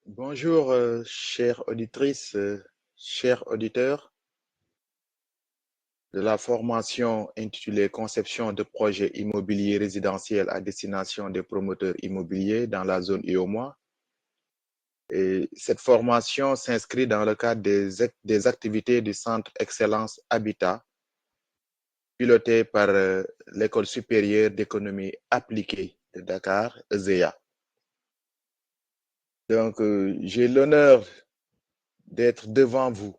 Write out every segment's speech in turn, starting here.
Bonjour, chères auditrices, chers auditeurs de la formation intitulée Conception de projets immobiliers résidentiels à destination des promoteurs immobiliers dans la zone UOMOA. Et cette formation s'inscrit dans le cadre des activités du Centre Excellence Habitat, piloté par l'École supérieure d'économie appliquée de Dakar, ESEA. Donc, j'ai l'honneur d'être devant vous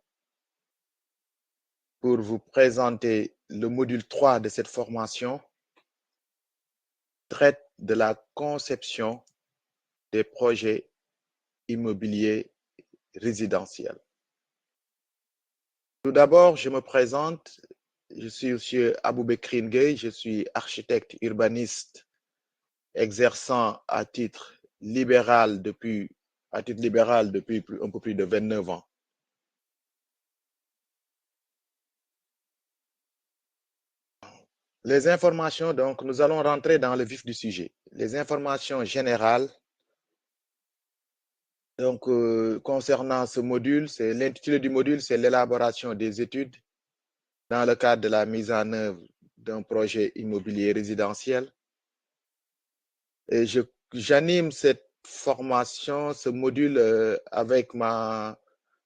pour vous présenter le module 3 de cette formation, traite de la conception des projets immobiliers résidentiels. Tout d'abord, je me présente, je suis M. Aboubekri Ngueye, je suis architecte urbaniste exerçant à titre libéral depuis un peu plus de 29 ans. Les informations, donc, nous allons rentrer dans le vif du sujet. Les informations générales. Donc, concernant ce module, c'est l'intitulé du module, c'est l'élaboration des études dans le cadre de la mise en œuvre d'un projet immobilier résidentiel. Et j'anime cette formation, ce module avec ma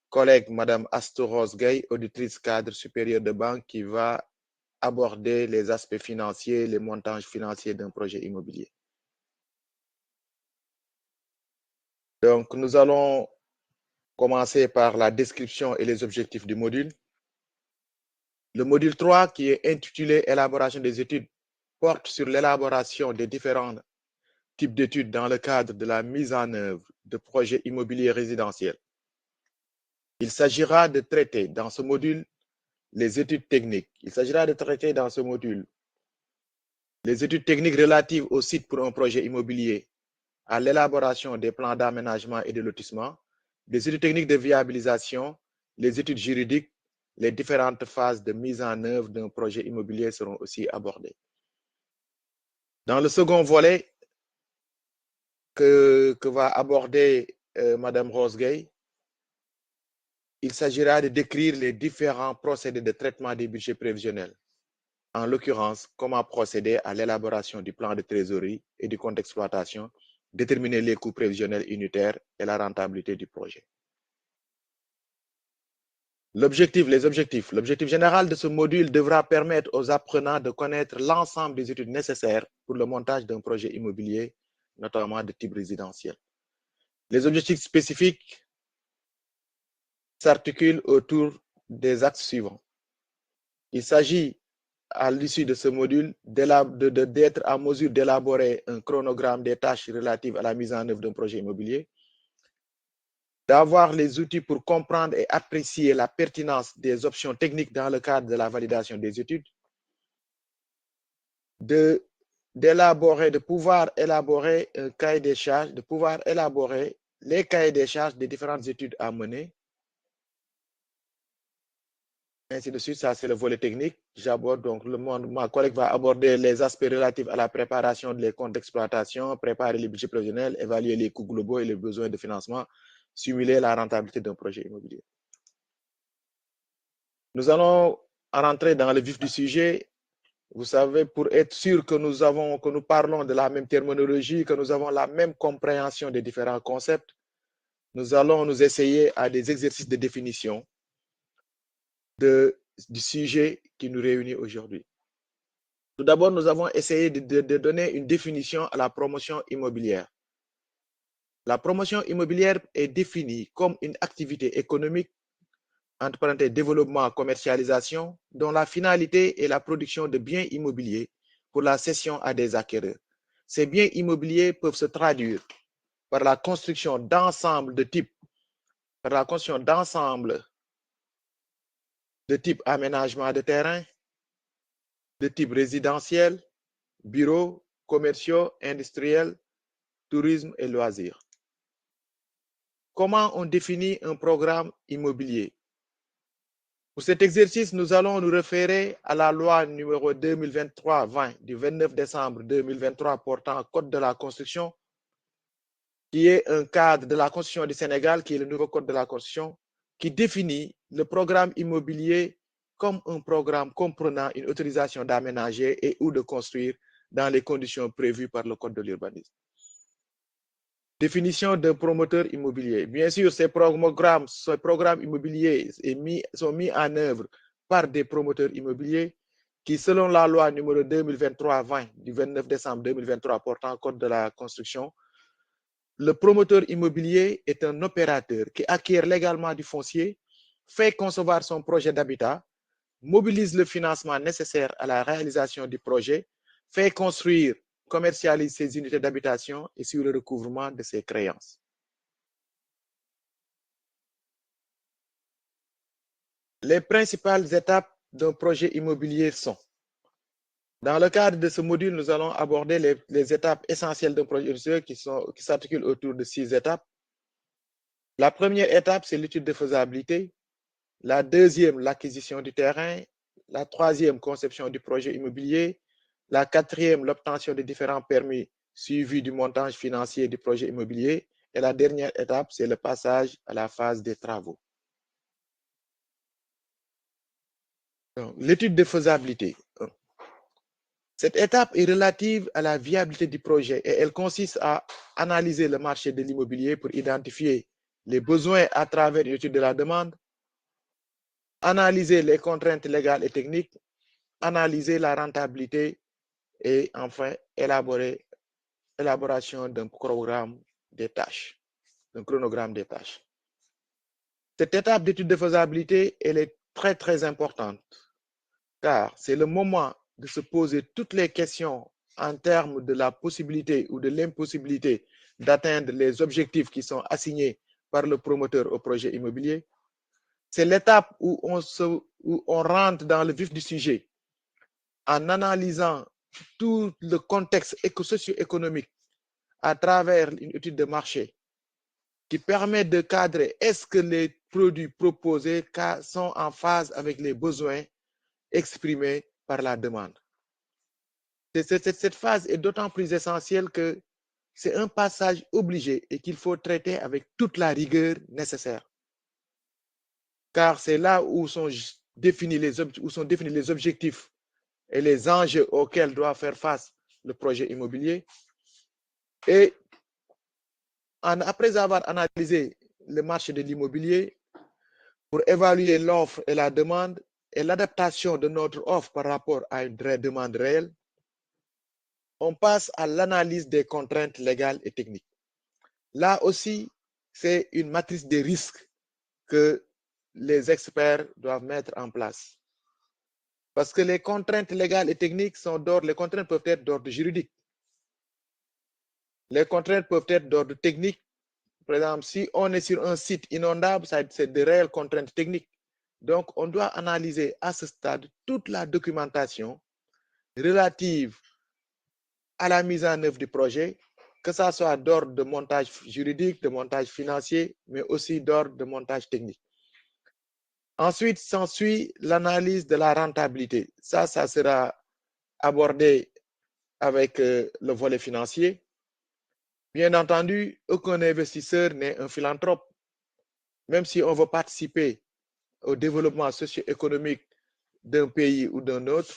collègue, Madame Astorose Gueye, auditrice cadre supérieur de banque, qui va aborder les aspects financiers, les montages financiers d'un projet immobilier. Donc, nous allons commencer par la description et les objectifs du module. Le module 3, qui est intitulé Élaboration des études, porte sur l'élaboration des différents types d'études dans le cadre de la mise en œuvre de projets immobiliers résidentiels. Il s'agira de traiter dans ce module les études techniques. Il s'agira de traiter dans ce module les études techniques relatives au site pour un projet immobilier, à l'élaboration des plans d'aménagement et de lotissement, des études techniques de viabilisation, les études juridiques, les différentes phases de mise en œuvre d'un projet immobilier seront aussi abordées. Dans le second volet que va aborder Madame Rose Gueye, il s'agira de décrire les différents procédés de traitement des budgets prévisionnels. En l'occurrence, comment procéder à l'élaboration du plan de trésorerie et du compte d'exploitation, déterminer les coûts prévisionnels unitaires et la rentabilité du projet. L'objectif général de ce module devra permettre aux apprenants de connaître l'ensemble des études nécessaires pour le montage d'un projet immobilier, notamment de type résidentiel. Les objectifs spécifiques s'articulent autour des axes suivants. Il s'agit, à l'issue de ce module, d'être en mesure d'élaborer un chronogramme des tâches relatives à la mise en œuvre d'un projet immobilier, d'avoir les outils pour comprendre et apprécier la pertinence des options techniques dans le cadre de la validation des études, de pouvoir élaborer un cahier des charges, de pouvoir élaborer les cahiers des charges des différentes études à mener, ainsi de suite. Ça, c'est le volet technique. J'aborde donc ma collègue va aborder les aspects relatifs à la préparation des comptes d'exploitation, préparer les budgets prévisionnels, évaluer les coûts globaux et les besoins de financement, simuler la rentabilité d'un projet immobilier. Nous allons rentrer dans le vif du sujet. Vous savez, pour être sûr que nous parlons de la même terminologie, que nous avons la même compréhension des différents concepts, nous allons nous essayer à des exercices de définition du sujet qui nous réunit aujourd'hui. Tout d'abord, nous avons essayé de donner une définition à la promotion immobilière. La promotion immobilière est définie comme une activité économique, entre parenthèses, développement, commercialisation, dont la finalité est la production de biens immobiliers pour la cession à des acquéreurs. Ces biens immobiliers peuvent se traduire par la construction d'ensemble de type aménagement de terrain, de type résidentiel, bureaux, commerciaux, industriels, tourisme et loisirs. Comment on définit un programme immobilier? Pour cet exercice, nous allons nous référer à la loi numéro 2023-20 du 29 décembre 2023 portant code de la construction qui est un cadre de la Constitution du Sénégal, qui est le nouveau code de la Constitution, qui définit le programme immobilier comme un programme comprenant une autorisation d'aménager et ou de construire dans les conditions prévues par le code de l'urbanisme. Définition d'un promoteur immobilier. Bien sûr, ces programmes immobiliers sont mis en œuvre par des promoteurs immobiliers qui, selon la loi numéro 2023-20 du 29 décembre 2023 portant code de la construction, le promoteur immobilier est un opérateur qui acquiert légalement du foncier, fait concevoir son projet d'habitat, mobilise le financement nécessaire à la réalisation du projet, fait construire, commercialise ses unités d'habitation et sur le recouvrement de ses créances. Les principales étapes d'un projet immobilier sont: dans le cadre de ce module, nous allons aborder les étapes essentielles d'un projet immobilier qui s'articulent autour de 6 étapes. La première étape, c'est l'étude de faisabilité. La deuxième, l'acquisition du terrain. La troisième, conception du projet immobilier. La quatrième, l'obtention des différents permis suivi du montage financier du projet immobilier. Et la dernière étape, c'est le passage à la phase des travaux. L'étude de faisabilité. Cette étape est relative à la viabilité du projet et elle consiste à analyser le marché de l'immobilier pour identifier les besoins à travers une étude de la demande, analyser les contraintes légales et techniques, analyser la rentabilité et enfin élaboration d'un programme des tâches, d'un chronogramme des tâches. Cette étape d'étude de faisabilité, elle est très très importante car c'est le moment de se poser toutes les questions en termes de la possibilité ou de l'impossibilité d'atteindre les objectifs qui sont assignés par le promoteur au projet immobilier. C'est l'étape où on rentre dans le vif du sujet en analysant tout le contexte socio-économique à travers une étude de marché qui permet de cadrer est-ce que les produits proposés sont en phase avec les besoins exprimés par la demande. Cette phase est d'autant plus essentielle que c'est un passage obligé et qu'il faut traiter avec toute la rigueur nécessaire. Car c'est là où sont définis les objectifs et les enjeux auxquels doit faire face le projet immobilier. Et après avoir analysé le marché de l'immobilier pour évaluer l'offre et la demande et l'adaptation de notre offre par rapport à une demande réelle, on passe à l'analyse des contraintes légales et techniques. Là aussi, c'est une matrice des risques que les experts doivent mettre en place. Parce que les contraintes légales et techniques les contraintes peuvent être d'ordre juridique. Les contraintes peuvent être d'ordre technique. Par exemple, si on est sur un site inondable, c'est de réelles contraintes techniques. Donc, on doit analyser à ce stade toute la documentation relative à la mise en œuvre du projet, que ça soit d'ordre de montage juridique, de montage financier, mais aussi d'ordre de montage technique. Ensuite, s'ensuit l'analyse de la rentabilité. Ça sera abordé avec le volet financier. Bien entendu, aucun investisseur n'est un philanthrope. Même si on veut participer au développement socio-économique d'un pays ou d'un autre,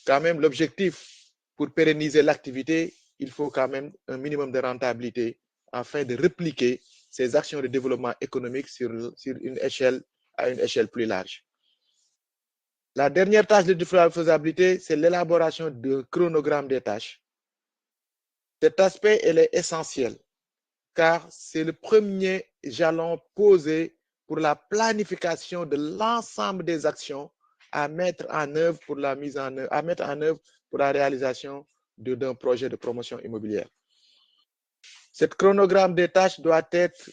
quand même, l'objectif pour pérenniser l'activité, il faut quand même un minimum de rentabilité afin de répliquer ces actions de développement économique à une échelle plus large. La dernière tâche de faisabilité, c'est l'élaboration d'un chronogramme des tâches. Cet aspect, elle est essentiel car c'est le premier jalon posé pour la planification de l'ensemble des actions à mettre en œuvre pour la réalisation d'un projet de promotion immobilière. Ce chronogramme des tâches doit être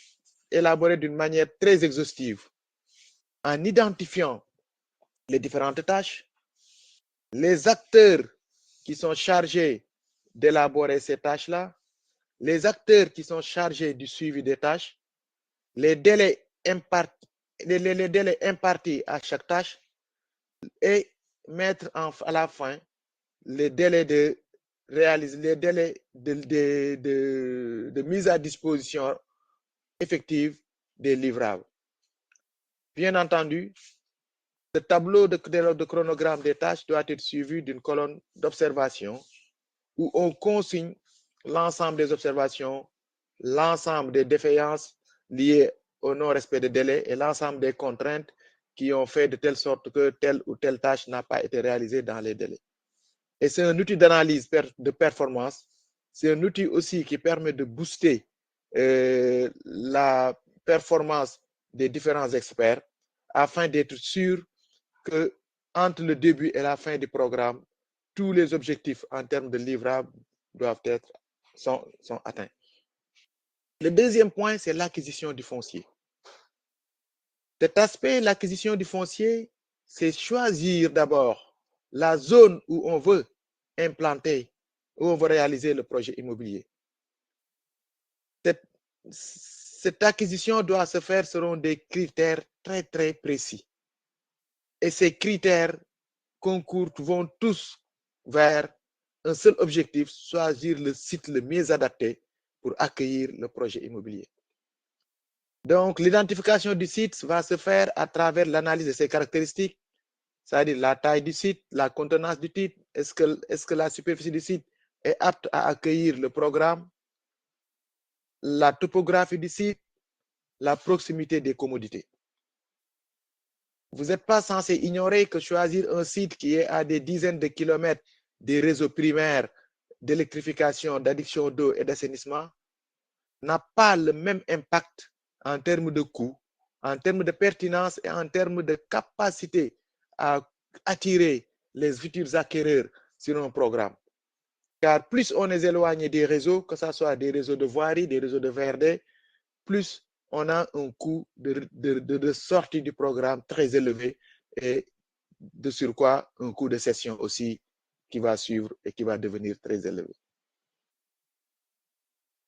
élaboré d'une manière très exhaustive en identifiant les différentes tâches, les acteurs qui sont chargés d'élaborer ces tâches-là, les acteurs qui sont chargés du suivi des tâches, les délais impartis à chaque tâche et mettre à la fin les délais de réaliser les délais de mise à disposition effective des livrables. Bien entendu, le tableau de chronogramme des tâches doit être suivi d'une colonne d'observation où on consigne l'ensemble des observations, l'ensemble des défaillances liées au non-respect des délais et l'ensemble des contraintes qui ont fait de telle sorte que telle ou telle tâche n'a pas été réalisée dans les délais. Et c'est un outil d'analyse de performance. C'est un outil aussi qui permet de booster la performance des différents experts afin d'être sûr que entre le début et la fin du programme, tous les objectifs en termes de livrables sont atteints. Le deuxième point, c'est l'acquisition du foncier. Cet aspect, l'acquisition du foncier, c'est choisir d'abord la zone où on veut implanter, où on veut réaliser le projet immobilier. Cette acquisition doit se faire selon des critères très, très précis. Et ces critères vont tous vers un seul objectif, choisir le site le mieux adapté pour accueillir le projet immobilier. Donc, l'identification du site va se faire à travers l'analyse de ses caractéristiques, c'est-à-dire la taille du site, la contenance du site, est-ce que la superficie du site est apte à accueillir le programme, la topographie du site, la proximité des commodités. Vous n'êtes pas censé ignorer que choisir un site qui est à des dizaines de kilomètres des réseaux primaires d'électrification, d'adduction d'eau et d'assainissement n'a pas le même impact en termes de coût, en termes de pertinence et en termes de capacité à attirer les futurs acquéreurs sur un programme. Car plus on est éloigné des réseaux, que ce soit des réseaux de voirie, des réseaux de VRD, plus on a un coût de sortie du programme très élevé et de surcroît un coût de cession aussi qui va suivre et qui va devenir très élevé.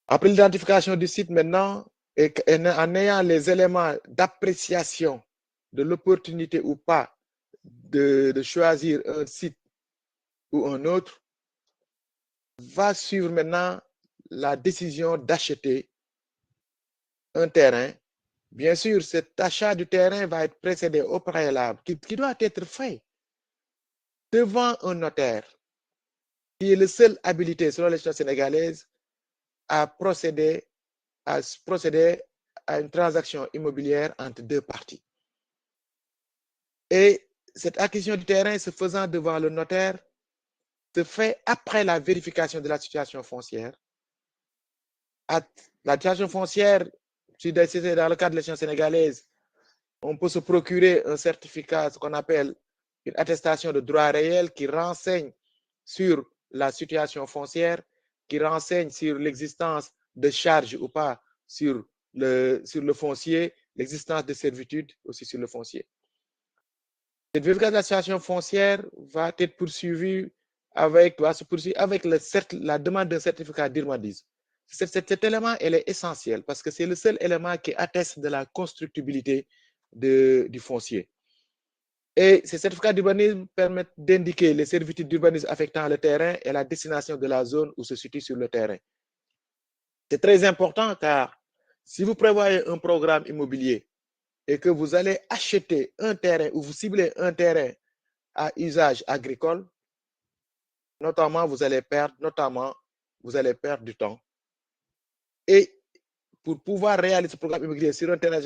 Après l'identification du site maintenant, et en ayant les éléments d'appréciation de l'opportunité ou pas de choisir un site ou un autre, va suivre maintenant la décision d'acheter un terrain. Bien sûr, cet achat du terrain va être précédé au préalable, qui doit être fait devant un notaire, qui est le seul habilité, selon les législation sénégalaise, à procéder à une transaction immobilière entre deux parties. Et cette acquisition du terrain se faisant devant le notaire se fait après la vérification de la situation foncière. La situation foncière, si c'est dans le cadre de l'élection sénégalaise, on peut se procurer un certificat, ce qu'on appelle une attestation de droit réel qui renseigne sur la situation foncière, qui renseigne sur l'existence de charges ou pas sur le foncier, l'existence de servitudes aussi sur le foncier. Cette vérification de la situation foncière va être poursuivie avec la demande d'un certificat d'urbanisme. Cet élément, elle est essentiel parce que c'est le seul élément qui atteste de la constructibilité du foncier. Et ces certificats d'urbanisme permettent d'indiquer les servitudes d'urbanisme affectant le terrain et la destination de la zone où se situe sur le terrain. C'est très important car si vous prévoyez un programme immobilier et que vous allez acheter un terrain ou vous ciblez un terrain à usage agricole, notamment vous allez perdre du temps. Et pour pouvoir réaliser ce programme immobilier sur un terrain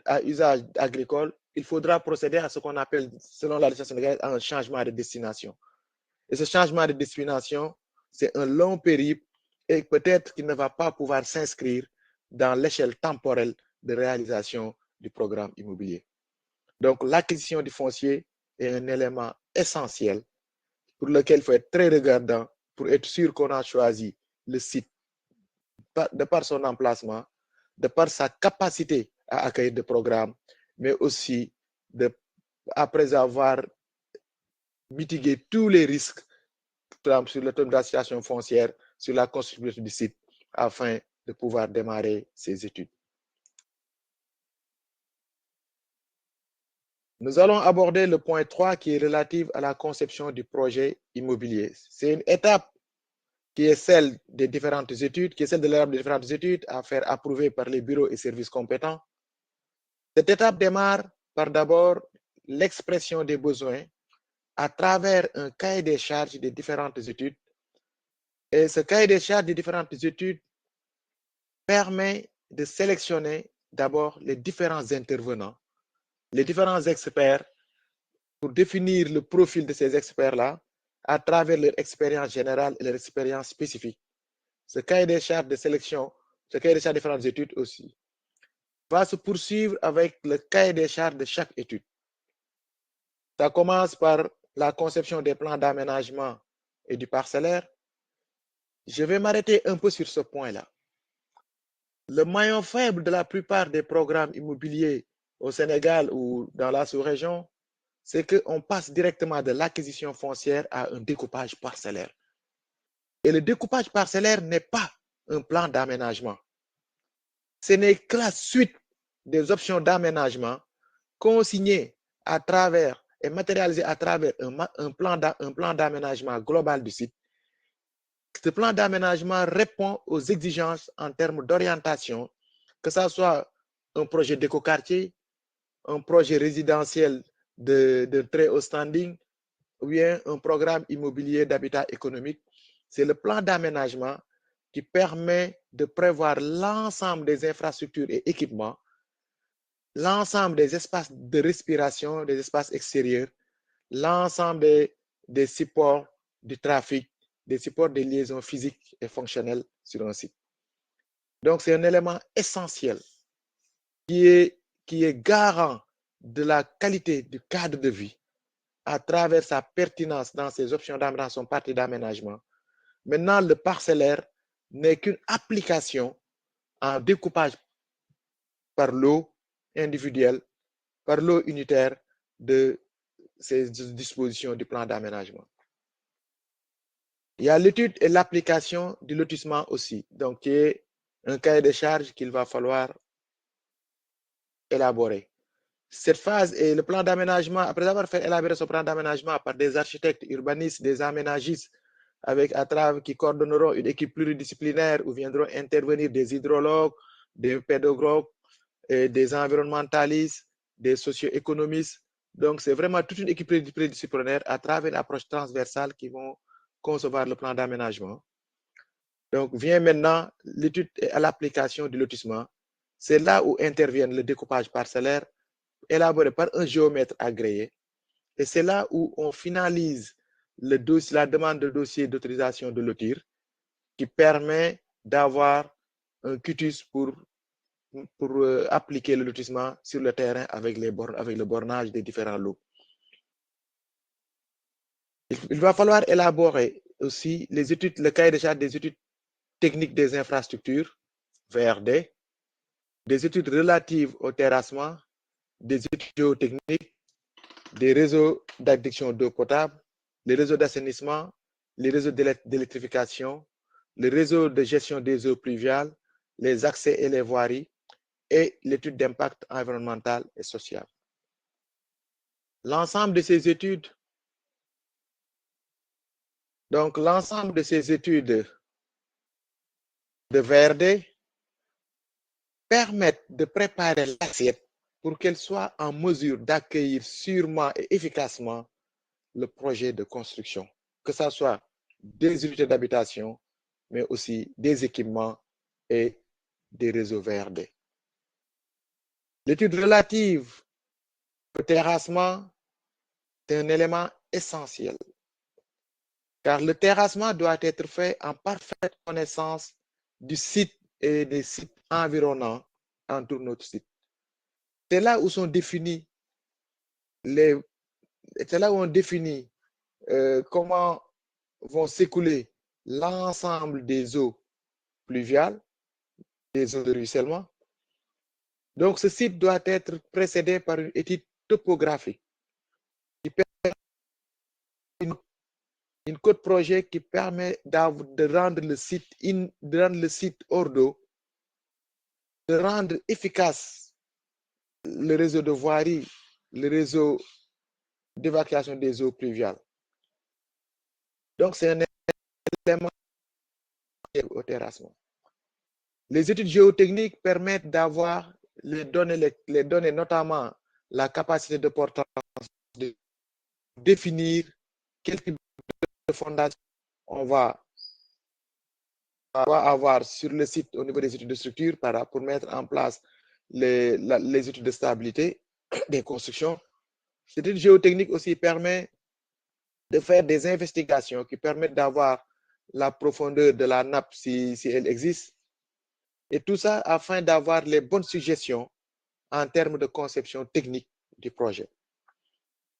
à usage agricole, il faudra procéder à ce qu'on appelle, selon la législation sénégalaise, un changement de destination. Et ce changement de destination, c'est un long périple et peut-être qu'il ne va pas pouvoir s'inscrire dans l'échelle temporelle de réalisation du programme immobilier. Donc, l'acquisition du foncier est un élément essentiel pour lequel il faut être très regardant pour être sûr qu'on a choisi le site de par son emplacement, de par sa capacité à accueillir des programmes, mais aussi après avoir mitigué tous les risques sur le thème de la situation foncière, sur la construction du site, afin de pouvoir démarrer ses études. Nous allons aborder le point 3 qui est relatif à la conception du projet immobilier. C'est une étape qui est celle des différentes études, qui est celle de l'élaboration des différentes études à faire approuver par les bureaux et services compétents. Cette étape démarre par d'abord l'expression des besoins à travers un cahier des charges des différentes études. Et ce cahier des charges des différentes études permet de sélectionner d'abord les différents intervenants, les différents experts, pour définir le profil de ces experts-là à travers leur expérience générale et leur expérience spécifique. Ce cahier des charges de sélection, ce cahier des charges des différentes études aussi, va se poursuivre avec le cahier des charges de chaque étude. Ça commence par la conception des plans d'aménagement et du parcellaire. Je vais m'arrêter un peu sur ce point-là. Le maillon faible de la plupart des programmes immobiliers au Sénégal ou dans la sous-région, c'est qu'on passe directement de l'acquisition foncière à un découpage parcellaire. Et le découpage parcellaire n'est pas un plan d'aménagement. Ce n'est que la suite des options d'aménagement consignées à travers et matérialisées à travers un plan d'aménagement global du site. Ce plan d'aménagement répond aux exigences en termes d'orientation, que ce soit un projet d'écoquartier, un projet résidentiel de très haut standing, ou bien un programme immobilier d'habitat économique. C'est le plan d'aménagement qui permet de prévoir l'ensemble des infrastructures et équipements, l'ensemble des espaces de respiration, des espaces extérieurs, l'ensemble des supports du trafic, des supports de liaison physiques et fonctionnelles sur un site. Donc, c'est un élément essentiel qui est garant de la qualité du cadre de vie à travers sa pertinence dans ses options d'aménagement, son parti d'aménagement. Maintenant, le parcellaire n'est qu'une application en découpage par lot individuel, par lot unitaire de ces dispositions du plan d'aménagement. Il y a l'étude et l'application du lotissement aussi, donc qui est un cahier de charges qu'il va falloir élaborer. Cette phase est le plan d'aménagement, après avoir fait élaborer ce plan d'aménagement par des architectes urbanistes, des aménagistes, avec à travers qui coordonneront une équipe pluridisciplinaire où viendront intervenir des hydrologues, des pédagogues, et des environnementalistes, des socio-économistes. Donc, c'est vraiment toute une équipe pluridisciplinaire à travers une approche transversale qui vont concevoir le plan d'aménagement. Donc, vient maintenant l'étude et l'application du lotissement. C'est là où intervient le découpage parcellaire élaboré par un géomètre agréé. Et c'est là où on finalise la demande de dossier d'autorisation de lotir qui permet d'avoir un quitus pour appliquer le lotissement sur le terrain avec le bornage des différents lots. Il va falloir élaborer aussi les études, le cahier de charges des études techniques des infrastructures, VRD, des études relatives au terrassement, des études géotechniques, des réseaux d'adduction d'eau potable, les réseaux d'assainissement, les réseaux d'électrification, les réseaux de gestion des eaux pluviales, les accès et les voiries, et l'étude d'impact environnemental et social. L'ensemble de ces études, donc l'ensemble de ces études de VRD permettent de préparer l'assiette pour qu'elle soit en mesure d'accueillir sûrement et efficacement le projet de construction, que ce soit des unités d'habitation, mais aussi des équipements et des réseaux VRD. L'étude relative au terrassement est un élément essentiel, car le terrassement doit être fait en parfaite connaissance du site et des sites environnants entour notre site. C'est là où sont définis c'est là où on définit comment vont s'écouler l'ensemble des eaux pluviales, des eaux de ruissellement. Donc, ce site doit être précédé par une étude topographique qui permet une code projet qui permet de rendre le site hors d'eau, de rendre efficace le réseau de voirie, le réseau d'évacuation des eaux pluviales. Donc, c'est un élément au terrassement. Les études géotechniques permettent d'avoir les données, notamment la capacité de portance, de définir quel type de fondation on va avoir sur le site au niveau des études de structure pour mettre en place les études de stabilité des constructions. Cette étude géotechnique aussi permet de faire des investigations qui permettent d'avoir la profondeur de la nappe si elle existe. Et tout ça afin d'avoir les bonnes suggestions en termes de conception technique du projet.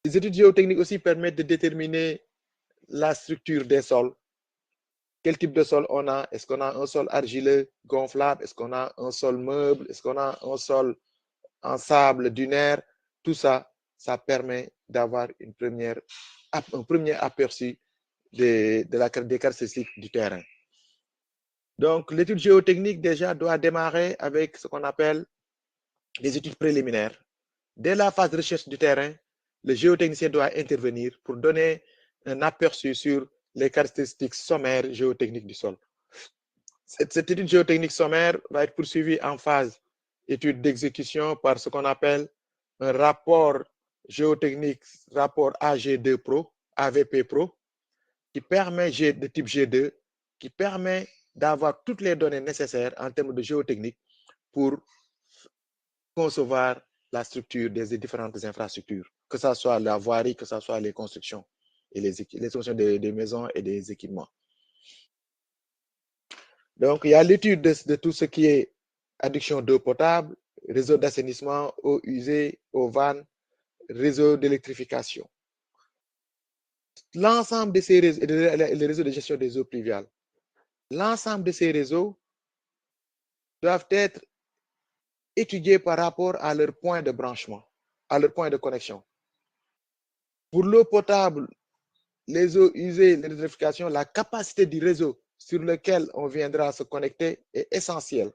Les études géotechniques aussi permettent de déterminer la structure des sols. Quel type de sol on a? Est-ce qu'on a un sol argileux, gonflable? Est-ce qu'on a un sol meuble? Est-ce qu'on a un sol en sable dunaire? Tout ça, ça permet d'avoir un premier aperçu des caractéristiques du terrain. Donc, l'étude géotechnique déjà doit démarrer avec ce qu'on appelle des études préliminaires. Dès la phase de recherche du terrain, le géotechnicien doit intervenir pour donner un aperçu sur les caractéristiques sommaires géotechniques du sol. Cette étude géotechnique sommaire va être poursuivie en phase étude d'exécution par ce qu'on appelle un rapport géotechnique, rapport AG2 Pro, AVP Pro, qui permet de type G2, qui permet d'avoir toutes les données nécessaires en termes de géotechnique pour concevoir la structure des différentes infrastructures, que ce soit la voirie, que ce soit les constructions et les constructions des maisons et des équipements. Donc, il y a l'étude de tout ce qui est adduction d'eau potable, réseau d'assainissement, eau usée, eau vanne, réseau d'électrification. L'ensemble de ces réseaux, les réseaux de gestion des eaux pluviales, l'ensemble de ces réseaux doivent être étudiés par rapport à leur point de branchement, à leur point de connexion. Pour l'eau potable, les eaux usées, l'électrification, la capacité du réseau sur lequel on viendra se connecter est essentielle.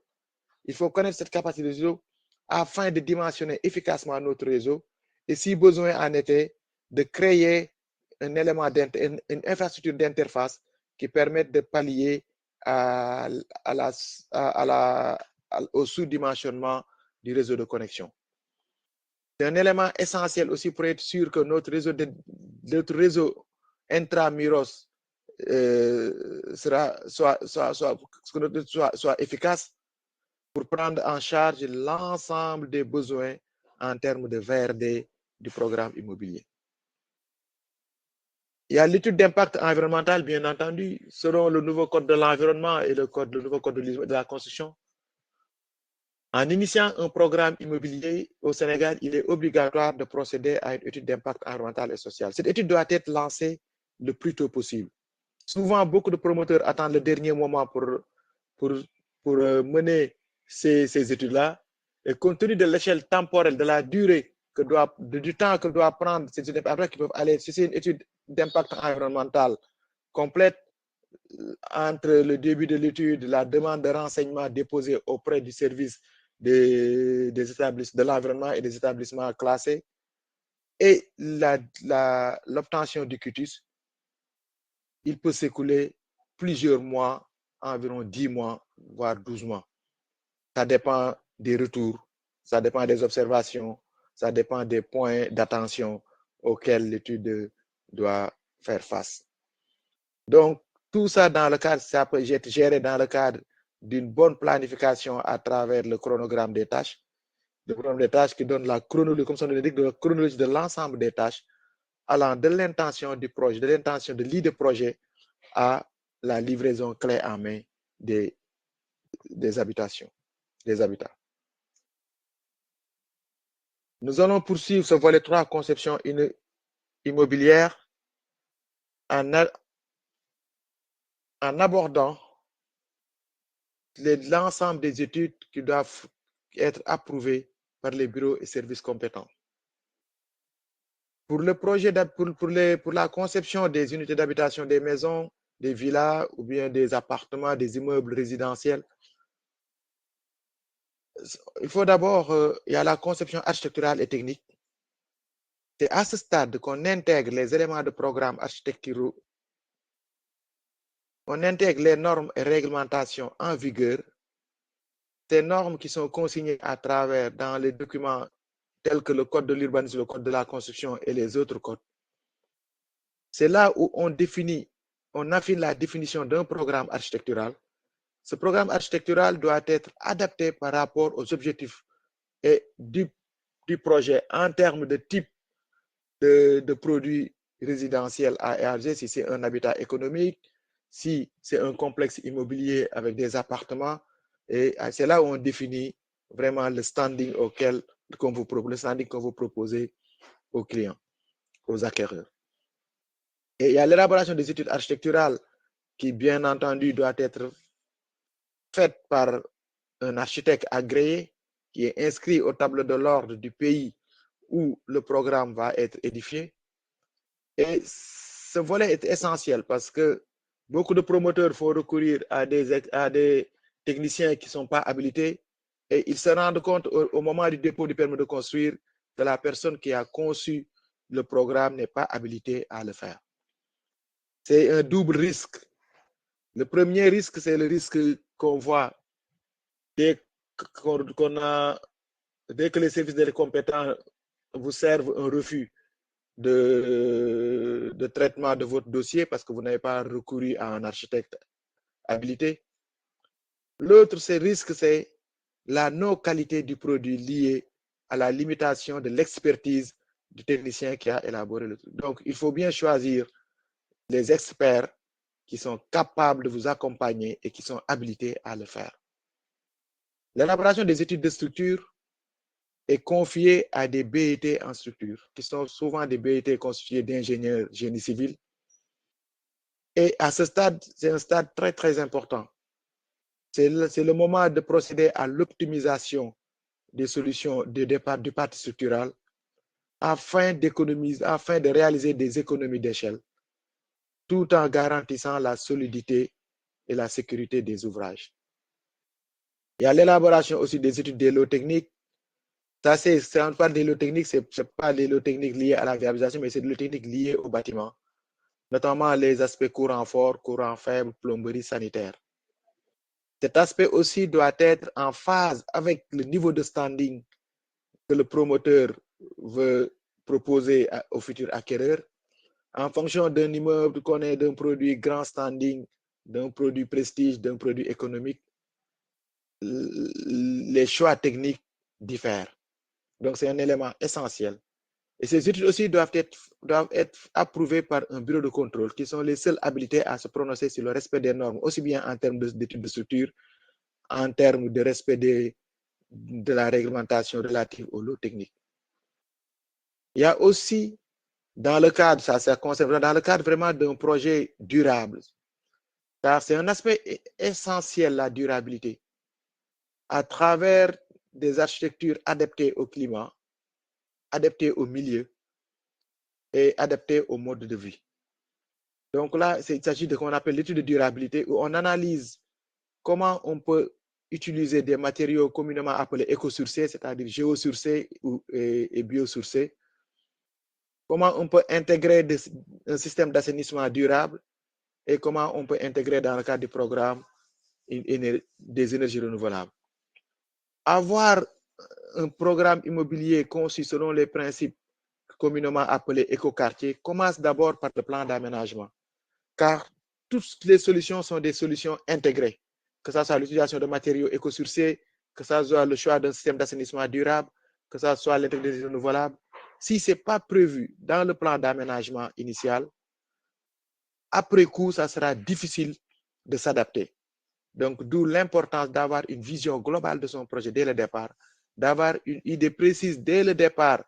Il faut connaître cette capacité du réseau afin de dimensionner efficacement notre réseau et si besoin en était, de créer un élément une infrastructure d'interface qui permette de pallier au sous-dimensionnement du réseau de connexion. C'est un élément essentiel aussi pour être sûr que notre réseau intramuros soit efficace pour prendre en charge l'ensemble des besoins en termes de VRD du programme immobilier. Il y a l'étude d'impact environnemental, bien entendu, selon le nouveau code de l'environnement et le nouveau code de la construction. En initiant un programme immobilier au Sénégal, il est obligatoire de procéder à une étude d'impact environnemental et social. Cette étude doit être lancée le plus tôt possible. Souvent, beaucoup de promoteurs attendent le dernier moment pour mener ces études-là. Et compte tenu de l'échelle temporelle, de la durée du temps que doit prendre ces études, après qu'ils peuvent aller, si c'est une étude d'impact environnemental complète, entre le début de l'étude, la demande de renseignement déposée auprès du service de l'environnement et des établissements classés et l'obtention du quitus, il peut s'écouler plusieurs mois, environ 10 mois, voire 12 mois. Ça dépend des retours, ça dépend des observations, ça dépend des points d'attention auxquels l'étude doit faire face. Donc, tout ça dans le cadre, ça peut être géré dans le cadre d'une bonne planification à travers le chronogramme des tâches. Le chronogramme des tâches qui donne la chronologie, comme son nom l'indique, de la chronologie de l'ensemble des tâches, allant de l'intention du projet, de l'intention de l'idée de projet à la livraison clé en main des habitations, des habitats. Nous allons poursuivre ce volet 3, conception immobilière, en abordant l'ensemble des études qui doivent être approuvées par les bureaux et services compétents. Pour le projet, pour la conception des unités d'habitation, des maisons, des villas ou bien des appartements, des immeubles résidentiels, il faut d'abord, il y a la conception architecturale et technique. C'est à ce stade qu'on intègre les éléments de programme architecturaux on intègre les normes et réglementations en vigueur, ces normes qui sont consignées à travers dans les documents tels que le code de l'urbanisme, le code de la construction et les autres codes. C'est là où on affine la définition d'un programme architectural. Ce programme architectural doit être adapté par rapport aux objectifs et du projet en termes de type de produits résidentiels à élargir, si c'est un habitat économique, si c'est un complexe immobilier avec des appartements. Et c'est là où on définit vraiment le standing qu'on vous propose, le standing qu'on vous proposez aux clients, aux acquéreurs. Et il y a l'élaboration des études architecturales qui, bien entendu, doit être faite par un architecte agréé qui est inscrit au tableau de l'ordre du pays où le programme va être édifié. Et ce volet est essentiel parce que beaucoup de promoteurs font recourir à des techniciens qui ne sont pas habilités et ils se rendent compte au moment du dépôt du permis de construire que la personne qui a conçu le programme n'est pas habilitée à le faire. C'est un double risque. Le premier risque, c'est le risque qu'on voit dès que les services des compétents vous servent un refus de traitement de votre dossier parce que vous n'avez pas recouru à un architecte habilité. L'autre risque, c'est la non-qualité du produit liée à la limitation de l'expertise du technicien qui a élaboré le truc. Donc, il faut bien choisir les experts qui sont capables de vous accompagner et qui sont habilités à le faire. L'élaboration des études de structure est confiée à des BET en structure, qui sont souvent des BET constitués d'ingénieurs génie civil. Et à ce stade, c'est un stade très, très important. C'est le moment de procéder à l'optimisation des solutions de départ du parti structural afin de réaliser des économies d'échelle, tout en garantissant la solidité et la sécurité des ouvrages. Il y a l'élaboration aussi des études des lots techniques. Ça, c'est on parle des lots techniques, ce n'est pas des lots techniques liés à la viabilisation, mais c'est des lots techniques liés au bâtiment, notamment les aspects courant fort, courant faible, plomberie, sanitaire. Cet aspect aussi doit être en phase avec le niveau de standing que le promoteur veut proposer au futur acquéreur. En fonction d'un immeuble qu'on ait d'un produit grand standing, d'un produit prestige, d'un produit économique, les choix techniques diffèrent. Donc, c'est un élément essentiel. Et ces études aussi doivent être approuvées par un bureau de contrôle qui sont les seuls habilités à se prononcer sur le respect des normes, aussi bien en termes d'études de structure, en termes de respect de la réglementation relative aux lots techniques. Il y a aussi, dans le cadre, ça concerne dans le cadre vraiment d'un projet durable, car c'est un aspect essentiel, la durabilité, à travers des architectures adaptées au climat, adaptées au milieu et adaptées au mode de vie. Donc là, il s'agit de ce qu'on appelle l'étude de durabilité, où on analyse comment on peut utiliser des matériaux communément appelés écosourcés, c'est-à-dire géosourcés et biosourcés. Comment on peut intégrer un système d'assainissement durable et comment on peut intégrer dans le cadre du programme des énergies renouvelables. Avoir un programme immobilier conçu selon les principes communément appelés écoquartiers commence d'abord par le plan d'aménagement, car toutes les solutions sont des solutions intégrées, que ce soit l'utilisation de matériaux écosourcés, que ce soit le choix d'un système d'assainissement durable, que ce soit l'intégration renouvelable. Si ce n'est pas prévu dans le plan d'aménagement initial, après coup, ça sera difficile de s'adapter. Donc, d'où l'importance d'avoir une vision globale de son projet dès le départ, d'avoir une idée précise dès le départ,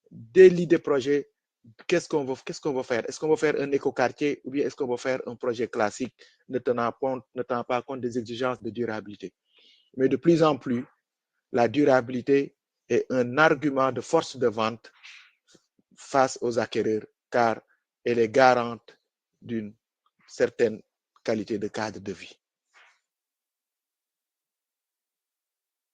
dès l'idée projet, qu'est-ce qu'on va faire? Est-ce qu'on va faire un écoquartier ou bien est-ce qu'on va faire un projet classique ne tenant pas compte des exigences de durabilité? Mais de plus en plus, la durabilité est un argument de force de vente face aux acquéreurs, car elle est garante d'une certaine qualité de cadre de vie.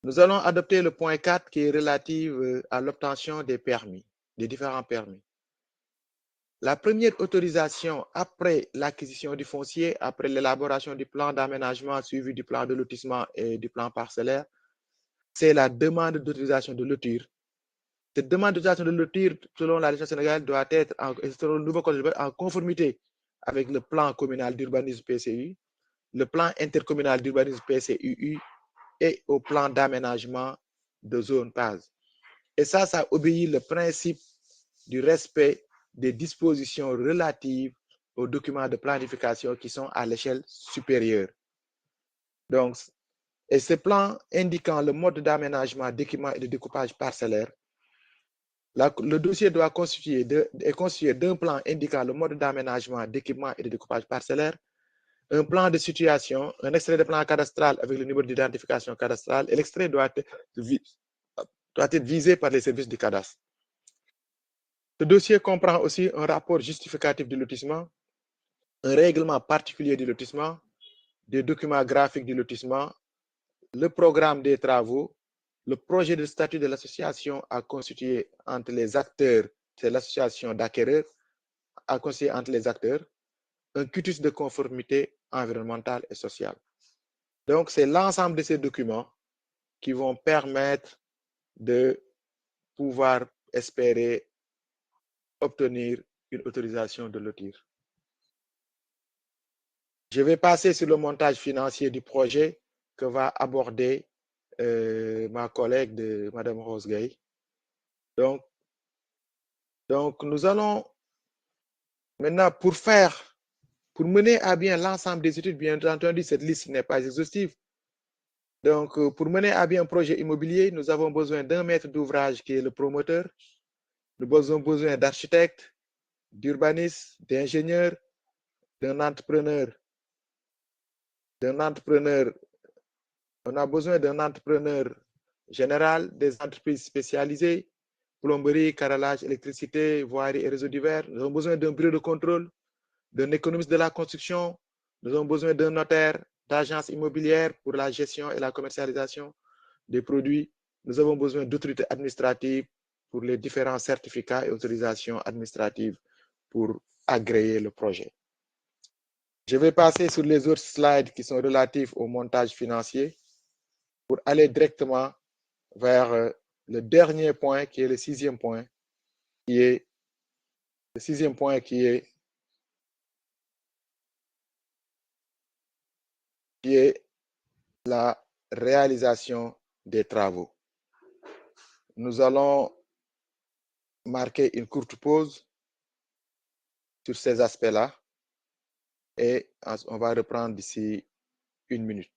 Nous allons adopter le point 4 qui est relatif à l'obtention des permis, des différents permis. La première autorisation après l'acquisition du foncier, après l'élaboration du plan d'aménagement suivi du plan de lotissement et du plan parcellaire, c'est la demande d'autorisation de lotir. Cette demande d'autorisation de lotir, selon la législation sénégalaise, doit être selon le nouveau code en conformité avec le plan communal d'urbanisme PCU, le plan intercommunal d'urbanisme PCUU et au plan d'aménagement de zone PAS. Et ça obéit le principe du respect des dispositions relatives aux documents de planification qui sont à l'échelle supérieure. Donc, et ce plan indiquant le mode d'aménagement, d'équipement et de découpage parcellaire, le dossier doit constituer d'un plan indiquant le mode d'aménagement, d'équipement et de découpage parcellaire, un plan de situation, un extrait de plan cadastral avec le numéro d'identification cadastrale, et l'extrait doit être visé par les services du cadastre. Ce dossier comprend aussi un rapport justificatif du lotissement, un règlement particulier du lotissement, des documents graphiques du lotissement, le programme des travaux, le projet de statut de l'association à constituer entre les acteurs, c'est l'association d'acquéreurs, à constituer entre les acteurs, un quitus de conformité environnementale et sociale. Donc, c'est l'ensemble de ces documents qui vont permettre de pouvoir espérer obtenir une autorisation de lotir. Je vais passer sur le montage financier du projet que va aborder ma collègue de Madame Rose Gay. Donc, nous allons maintenant, pour mener à bien l'ensemble des études, bien entendu, cette liste n'est pas exhaustive. Donc, pour mener à bien un projet immobilier, nous avons besoin d'un maître d'ouvrage qui est le promoteur. Nous avons besoin d'architectes, d'urbanistes, d'ingénieurs, d'un entrepreneur. On a besoin d'un entrepreneur général, des entreprises spécialisées, plomberie, carrelage, électricité, voirie et réseaux divers. Nous avons besoin d'un bureau de contrôle, d'un économiste de la construction. Nous avons besoin d'un notaire, d'agence immobilière pour la gestion et la commercialisation des produits. Nous avons besoin d'autorités administratives pour les différents certificats et autorisations administratives pour agréer le projet. Je vais passer sur les autres slides qui sont relatifs au montage financier pour aller directement vers le dernier point qui est le sixième point, qui est la réalisation des travaux. Nous allons marquer une courte pause sur ces aspects-là et on va reprendre d'ici 1 minute.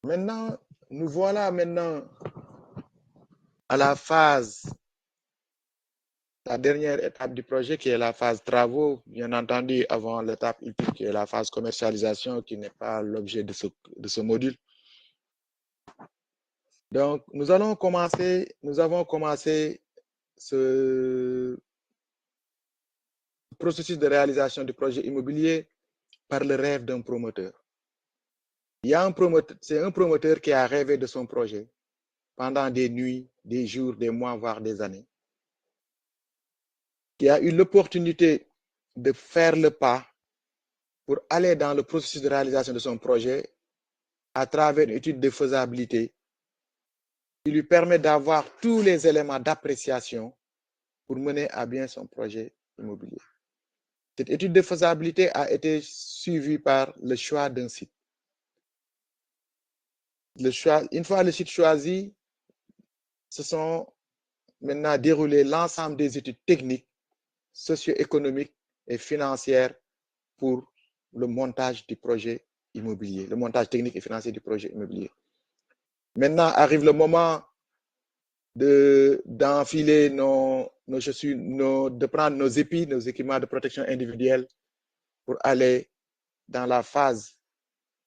Maintenant, nous voilà à la dernière étape du projet qui est la phase travaux, bien entendu avant l'étape ultime qui est la phase commercialisation qui n'est pas l'objet de ce module. Donc, nous avons commencé ce processus de réalisation du projet immobilier par le rêve d'un promoteur. C'est un promoteur qui a rêvé de son projet pendant des nuits, des jours, des mois, voire des années, qui a eu l'opportunité de faire le pas pour aller dans le processus de réalisation de son projet à travers une étude de faisabilité qui lui permet d'avoir tous les éléments d'appréciation pour mener à bien son projet immobilier. Cette étude de faisabilité a été suivie par le choix d'un site. Une fois le site choisi, se sont maintenant déroulées l'ensemble des études techniques, socio-économiques et financières pour le montage du projet immobilier, le montage technique et financier du projet immobilier. Maintenant arrive le moment d'enfiler nos chaussures, de prendre nos épis, nos équipements de protection individuelle pour aller dans la phase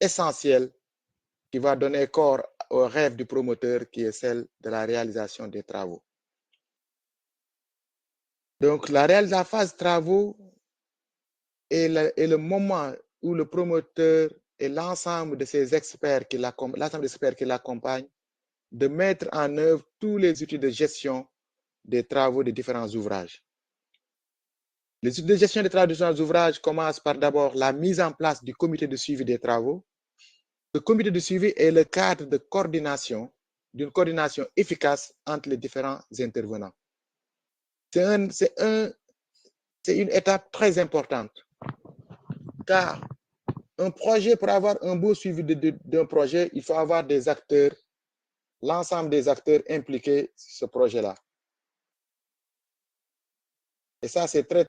essentielle qui va donner corps au rêve du promoteur, qui est celle de la réalisation des travaux. Donc, la phase travaux est le moment où le promoteur et l'ensemble de ses experts qui l'accompagnent de mettre en œuvre tous les outils de gestion des travaux des différents ouvrages. Les outils de gestion des travaux des différents ouvrages commencent par d'abord la mise en place du comité de suivi des travaux. Le comité de suivi est le cadre de coordination, d'une coordination efficace entre les différents intervenants. C'est une étape très importante, car un projet, pour avoir un beau suivi d'un projet, il faut avoir des acteurs, l'ensemble des acteurs impliqués sur ce projet-là. Et ça, c'est très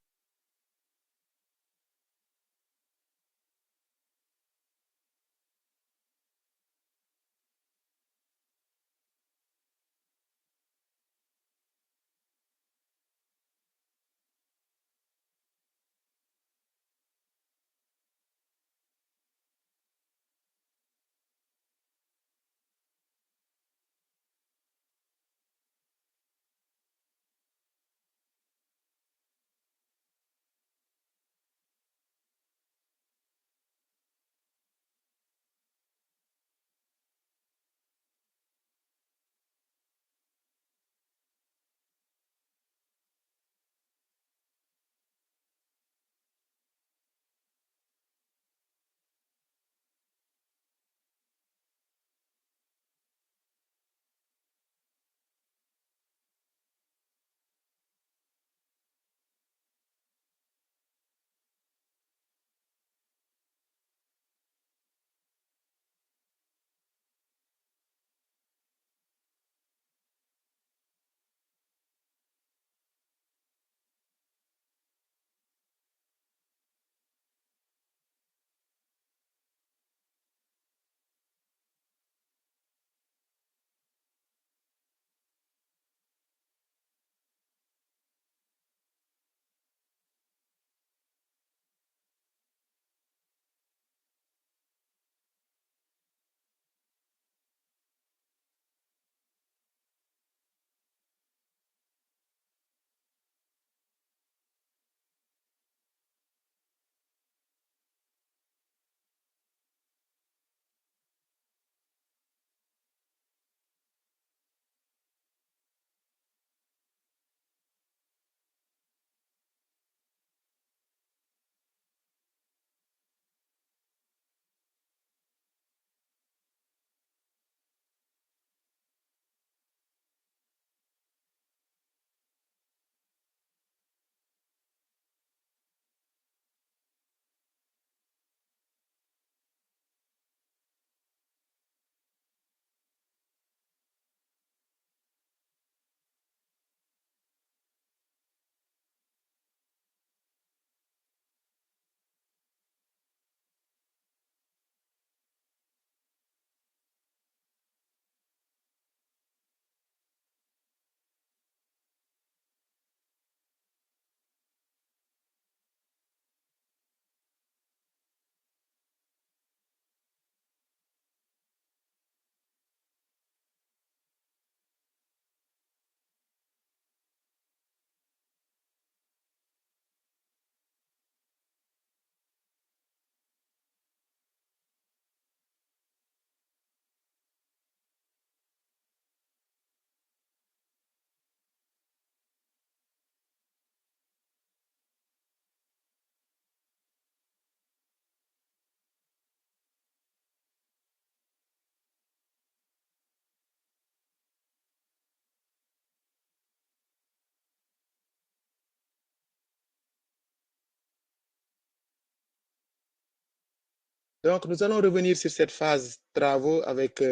Donc, nous allons revenir sur cette phase travaux avec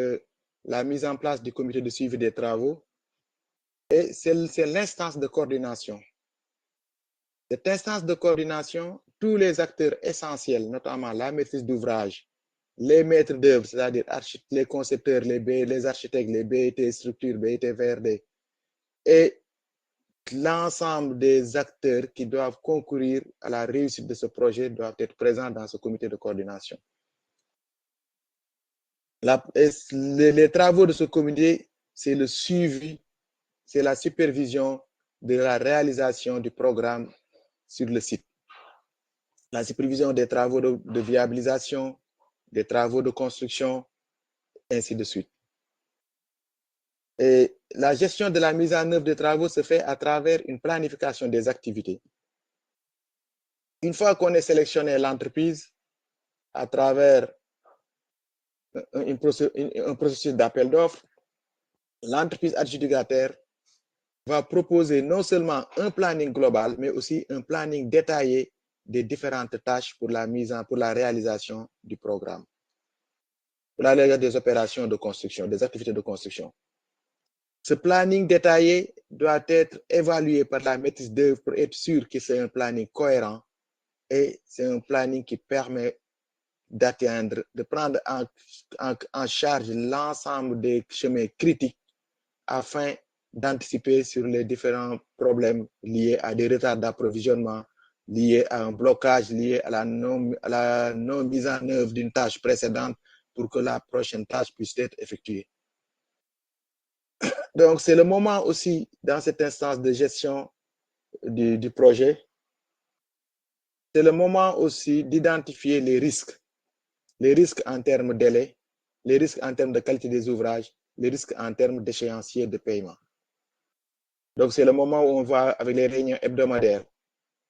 la mise en place du comité de suivi des travaux. Et c'est l'instance de coordination. Cette instance de coordination, tous les acteurs essentiels, notamment la maîtrise d'ouvrage, les maîtres d'œuvre, c'est-à-dire les concepteurs, les architectes, les BIT structures, BIT VRD, et l'ensemble des acteurs qui doivent concourir à la réussite de ce projet doivent être présents dans ce comité de coordination. Les travaux de ce comité, c'est le suivi, c'est la supervision de la réalisation du programme sur le site. La supervision des travaux de viabilisation, des travaux de construction, ainsi de suite. Et la gestion de la mise en œuvre des travaux se fait à travers une planification des activités. Une fois qu'on ait sélectionné l'entreprise à travers un processus d'appel d'offres, l'entreprise adjudicataire va proposer non seulement un planning global, mais aussi un planning détaillé des différentes tâches pour la réalisation du programme, pour la réalisation des opérations de construction, des activités de construction. Ce planning détaillé doit être évalué par la maîtrise d'œuvre pour être sûr que c'est un planning cohérent et c'est un planning qui permet d'atteindre, de prendre en charge l'ensemble des chemins critiques afin d'anticiper sur les différents problèmes liés à des retards d'approvisionnement, liés à un blocage, liés à la non mise en œuvre d'une tâche précédente pour que la prochaine tâche puisse être effectuée. Donc, c'est le moment aussi, dans cette instance de gestion du projet, c'est le moment aussi d'identifier les risques en termes de délai, les risques en termes de qualité des ouvrages, les risques en termes d'échéancier de paiement. Donc, c'est le moment où on va, avec les réunions hebdomadaires,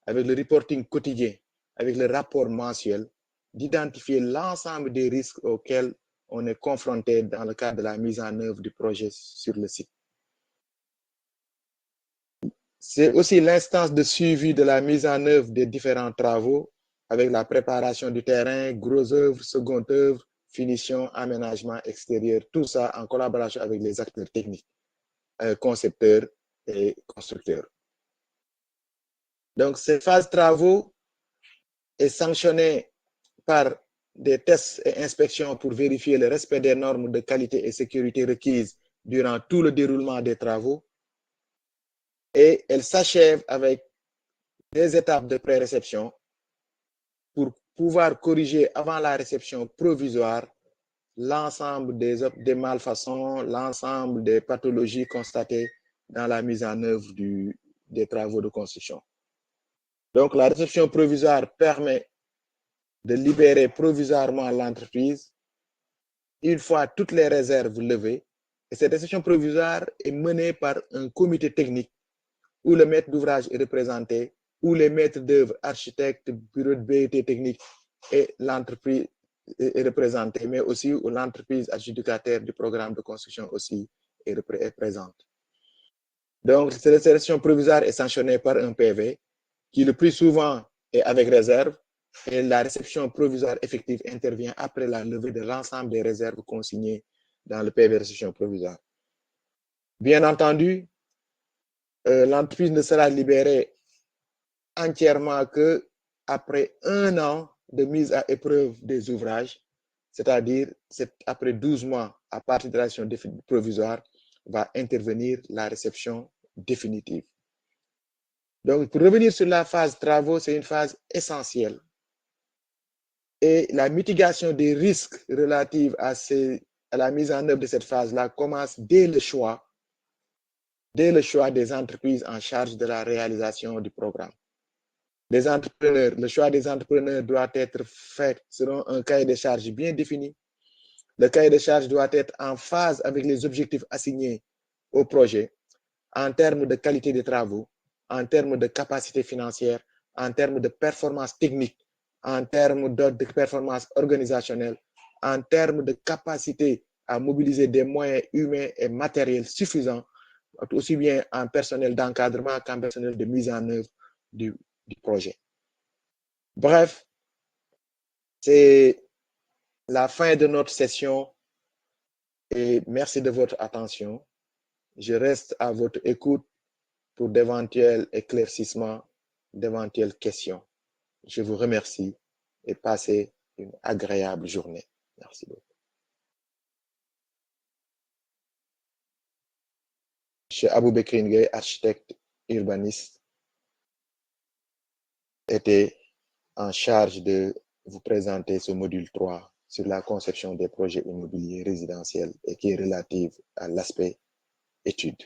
avec le reporting quotidien, avec le rapport mensuel, d'identifier l'ensemble des risques auxquels on est confronté dans le cadre de la mise en œuvre du projet sur le site. C'est aussi l'instance de suivi de la mise en œuvre des différents travaux avec la préparation du terrain, gros œuvres, second œuvre, finition, aménagement extérieur, tout ça en collaboration avec les acteurs techniques, concepteurs et constructeurs. Donc, cette phase travaux est sanctionnée par des tests et inspections pour vérifier le respect des normes de qualité et sécurité requises durant tout le déroulement des travaux. Et elle s'achève avec des étapes de pré-réception pour pouvoir corriger avant la réception provisoire l'ensemble des malfaçons, l'ensemble des pathologies constatées dans la mise en œuvre des travaux de construction. Donc, la réception provisoire permet de libérer provisoirement l'entreprise une fois toutes les réserves levées. Et cette réception provisoire est menée par un comité technique où le maître d'ouvrage est représenté, où les maîtres d'œuvre, architectes, bureaux de BIT technique et l'entreprise est représentée, mais aussi où l'entreprise adjudicataire du programme de construction aussi est présente. Donc, cette réception provisoire est sanctionnée par un PV qui le plus souvent est avec réserve et la réception provisoire effective intervient après la levée de l'ensemble des réserves consignées dans le PV réception provisoire. Bien entendu, l'entreprise ne sera libérée entièrement qu'après 1 an de mise à épreuve des ouvrages, c'est-à-dire après 12 mois à partir de la réception provisoire, va intervenir la réception définitive. Donc, pour revenir sur la phase travaux, c'est une phase essentielle. Et la mitigation des risques relatifs à la mise en œuvre de cette phase-là commence dès le choix des entreprises en charge de la réalisation du programme. Le choix des entrepreneurs doit être fait selon un cahier de charges bien défini. Le cahier de charges doit être en phase avec les objectifs assignés au projet en termes de qualité des travaux, en termes de capacité financière, en termes de performance technique, en termes de performance organisationnelle, en termes de capacité à mobiliser des moyens humains et matériels suffisants, aussi bien en personnel d'encadrement qu'en personnel de mise en œuvre du projet. Bref, c'est la fin de notre session et merci de votre attention. Je reste à votre écoute pour d'éventuels éclaircissements, d'éventuelles questions. Je vous remercie et passez une agréable journée. Merci beaucoup. Monsieur Aboubekri Ngueye, architecte urbaniste, était en charge de vous présenter ce module 3 sur la conception des projets immobiliers résidentiels et qui est relative à l'aspect études.